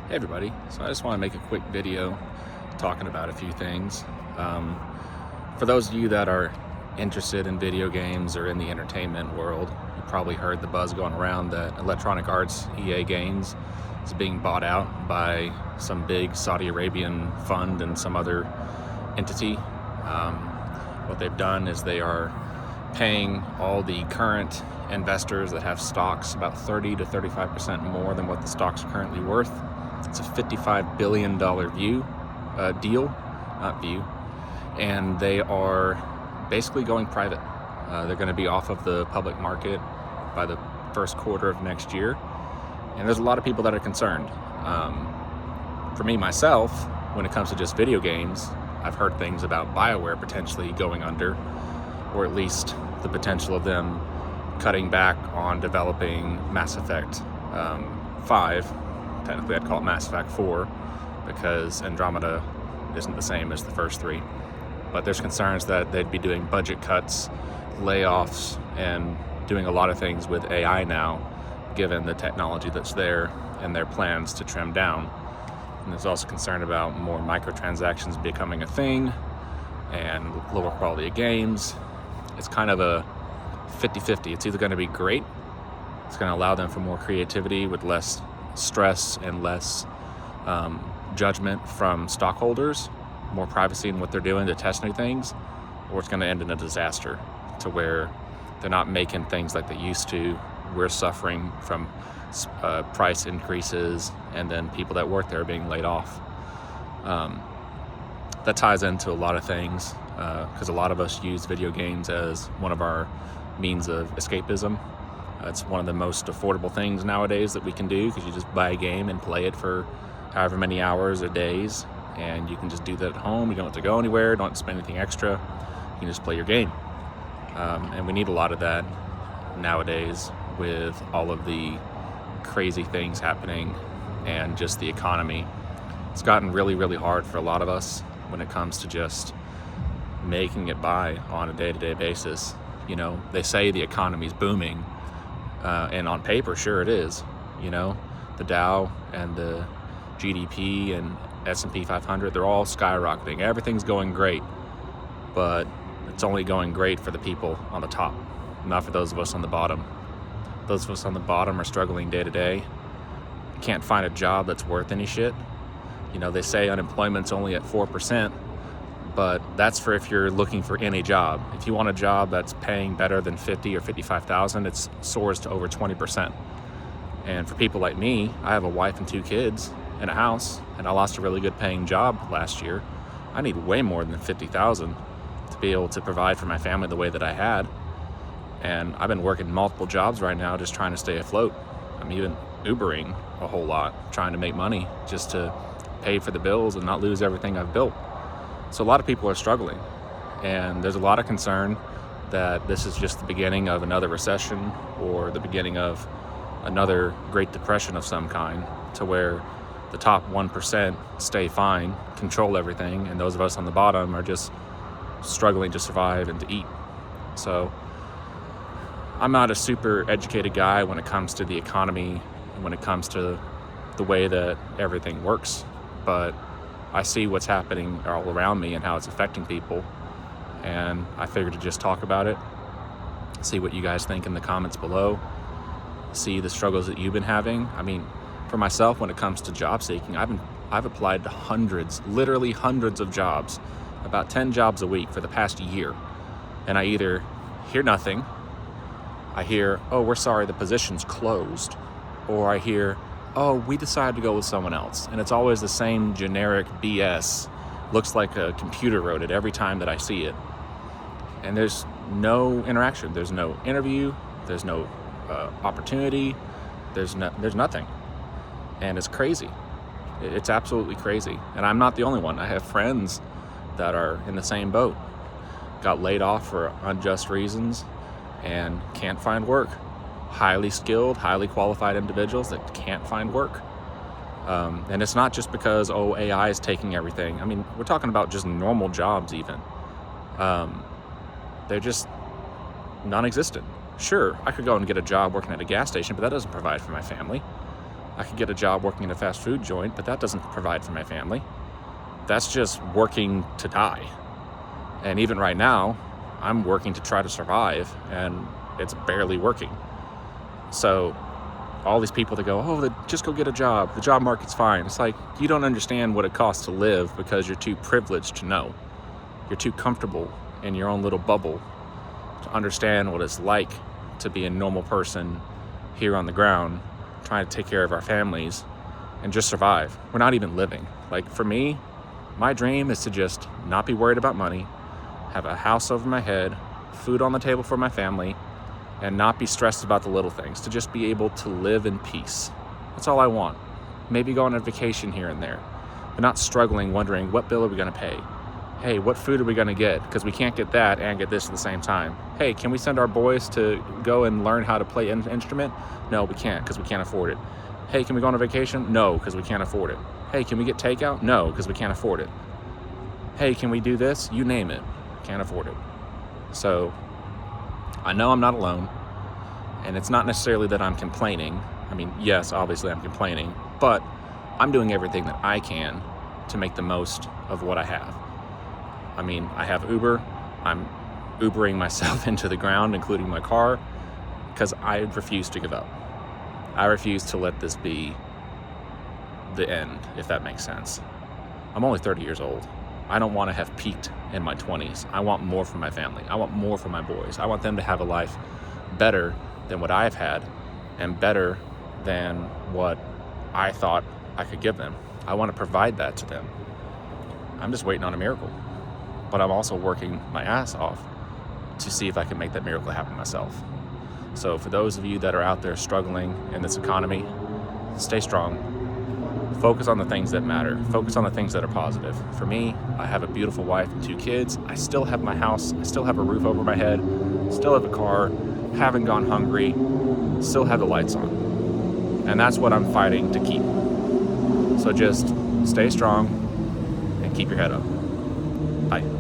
Hey everybody, so I just want to make a quick video talking about a few things. For those of you that are interested in video games or in the entertainment world, you probably heard the buzz going around that Electronic Arts EA Games is being bought out by some big Saudi Arabian fund and some other entity. What they've done is they are paying all the current investors that have stocks about 30 to 35% more than what the stock's are currently worth. It's a $55 billion deal, and they are basically going private. They're going to be off of the public market by the first quarter of next year, and there's a lot of people that are concerned. For me, myself, when it comes to just video games, I've heard things about BioWare potentially going under, or at least the potential of them cutting back on developing Mass Effect 5. Technically, I'd call it Mass Effect 4 because Andromeda isn't the same as the first three. But there's concerns that they'd be doing budget cuts, layoffs, and doing a lot of things with AI now, given the technology that's there and their plans to trim down. And there's also concern about more microtransactions becoming a thing and lower quality of games. It's kind of a 50-50. It's either going to be great, it's going to allow them for more creativity with less stress and less judgment from stockholders, more privacy in what they're doing to test new things, or it's going to end in a disaster to where they're not making things like they used to. We're suffering from price increases, and then people that work there are being laid off. That ties into a lot of things because a lot of us use video games as one of our means of escapism. It's one of the most affordable things nowadays that we can do because you just buy a game and play it for however many hours or days, and you can just do that at home. You don't have to go anywhere, don't have to spend anything extra. You can just play your game. And we need a lot of that nowadays with all of the crazy things happening and just the economy. It's gotten really, really hard for a lot of us when it comes to just making it by on a day-to-day basis. You know, they say the economy's booming, and on paper, sure it is. You know, the Dow and the GDP and S&P 500, they're all skyrocketing. Everything's going great, but it's only going great for the people on the top, not for those of us on the bottom. Those of us on the bottom are struggling day to day. Can't find a job that's worth any shit. You know, they say unemployment's only at 4%, but that's for if you're looking for any job. If you want a job that's paying better than 50 or 55,000, it soars to over 20%. And for people like me, I have a wife and 2 kids and a house, and I lost a really good paying job last year. I need way more than 50,000 to be able to provide for my family the way that I had. And I've been working multiple jobs right now just trying to stay afloat. I'm even Ubering a whole lot, trying to make money just to pay for the bills and not lose everything I've built. So a lot of people are struggling, and there's a lot of concern that this is just the beginning of another recession or the beginning of another Great Depression of some kind, to where the top 1% stay fine, control everything, and those of us on the bottom are just struggling to survive and to eat. So I'm not a super educated guy when it comes to the economy and when it comes to the way that everything works, but I see what's happening all around me and how it's affecting people, and I figured to just talk about it, see what you guys think in the comments below, see the struggles that you've been having. I mean, for myself, when it comes to job seeking, I've applied to literally hundreds of jobs, about 10 jobs a week for the past year, and I either hear nothing, I hear, oh, we're sorry, the position's closed, or I hear, oh, we decided to go with someone else. And it's always the same generic BS. Looks like a computer wrote it every time that I see it. And there's no interaction. There's no interview. There's no opportunity. There's nothing. And it's crazy. It's absolutely crazy. And I'm not the only one. I have friends that are in the same boat. Got laid off for unjust reasons and can't find work. Highly skilled, highly qualified individuals that can't find work. And it's not just because, oh, AI is taking everything. I mean, we're talking about just normal jobs even. They're just non-existent. Sure, I could go and get a job working at a gas station, but that doesn't provide for my family. I could get a job working in a fast food joint, but that doesn't provide for my family. That's just working to die. And even right now, I'm working to try to survive, and it's barely working. So all these people that go, oh, just go get a job. The job market's fine. It's like, you don't understand what it costs to live because you're too privileged to know. You're too comfortable in your own little bubble to understand what it's like to be a normal person here on the ground, trying to take care of our families and just survive. We're not even living. Like, for me, my dream is to just not be worried about money, have a house over my head, food on the table for my family, and not be stressed about the little things, to just be able to live in peace. That's all I want. Maybe go on a vacation here and there, but not struggling, wondering, what bill are we gonna pay? Hey, what food are we gonna get? Because we can't get that and get this at the same time. Hey, can we send our boys to go and learn how to play an instrument? No, we can't, because we can't afford it. Hey, can we go on a vacation? No, because we can't afford it. Hey, can we get takeout? No, because we can't afford it. Hey, can we do this? You name it. Can't afford it. So I know I'm not alone, and it's not necessarily that I'm complaining. I mean, yes, obviously I'm complaining, but I'm doing everything that I can to make the most of what I have. I mean, I have Uber. I'm Ubering myself into the ground, including my car, because I refuse to give up. I refuse to let this be the end, if that makes sense. I'm only 30 years old. I don't want to have peaked in my 20s. I want more for my family. I want more for my boys. I want them to have a life better than what I've had and better than what I thought I could give them. I want to provide that to them. I'm just waiting on a miracle. But I'm also working my ass off to see if I can make that miracle happen myself. So for those of you that are out there struggling in this economy, stay strong. Focus on the things that matter. Focus on the things that are positive. For me, I have a beautiful wife and 2 kids. I still have my house. I still have a roof over my head. Still have a car. Haven't gone hungry. Still have the lights on. And that's what I'm fighting to keep. So just stay strong and keep your head up. Bye.